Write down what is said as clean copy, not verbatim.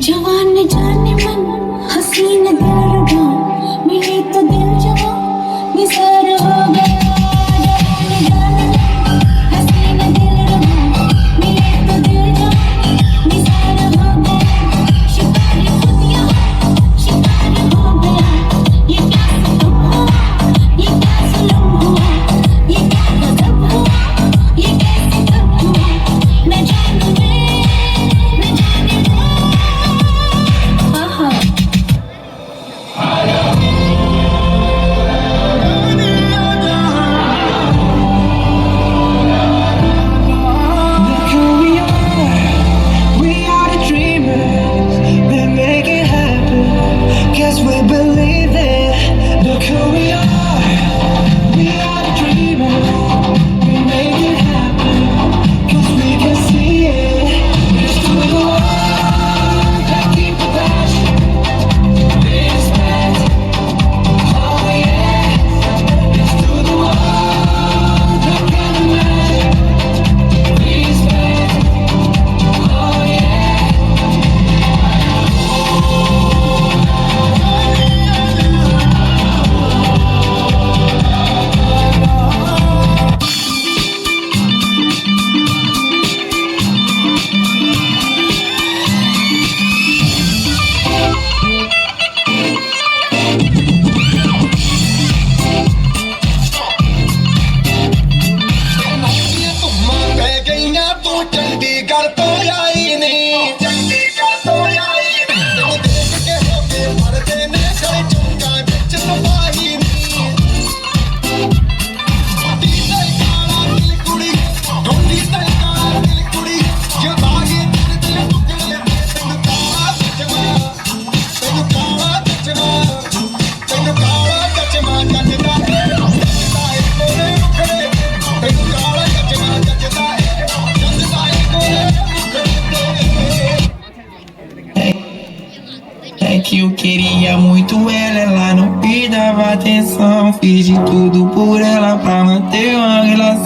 जवान ने जाने मन हसीन दिल रुबा मिली तो दिल जवा निसार हो गया जवान ने जाने मन हसीन दिल रुबा मिली तो दिल जवा निसार हो गया शिकार खुदिया शिकार हो गया ये क्या सितम हुआ ये क्या जुल्म हुआ ये क्या गजब हुआ ये कैसे कब हुआ न जानू मैं न जाने वो Look who we are the dreamers, we make it happen, cause we believe it. Look who we are the dreamers, we make it happen, cause we can see it. It's to the world that keep the passion, respect, oh yeah. It's to the world that can imagine, respect, oh yeah. ਪੈ ਗਈਆਂ ਤੂੰ ਚੰਡੀਗੜ੍ਹ ਤੋਂ ਆਈ ਨੀ ਚੰਡੀਗੜ੍ਹ ਤੋਂ ਆਈ ਨੀ ਤੈਨੂੰ ਦੇਖ ਕੇ ਹੋ ਕੇ ਮਰਦੇ ਨੇ ਕਈ ਚੌਂਕਾਂ ਵਿੱਚ ਤਬਾਹੀ ਨੀ ਢੋਲੀ ਤੇ ਕਾਲਾ ਦਿਲ ਕੁੜੀ ਢੋਲੀ ਤੇ ਕਾਲਾ ਦਿਲ ਕੁੜੀ ਜੇ ਬਾਗੀ ਤੇਰੇ ਦਿਲ ਟੁੱਟੇ ਤੈਨੂੰ ਕਾਲਾ ਚਚਮਾ ਤੈਨੂੰ ਕਾਲਾ ਚਚਮਾ ਤੈਨੂੰ ਕਾਲਾ ਚਚਮਾ ਜੱਜਦਾ ਜੱਜਦਾ ਏ ਕੋਲੇ ਮੁਖੜੇ ਤੈਨੂੰ ਕਾਲਾ ਚਚਮਾ ਜੱਜਦਾ ਏ ਜੱਜਦਾ ਏ ਕੋਲੇ ਮੁਖੜੇ É que eu queria muito ela não me dava atenção. Fiz de tudo por ela pra manter uma relação.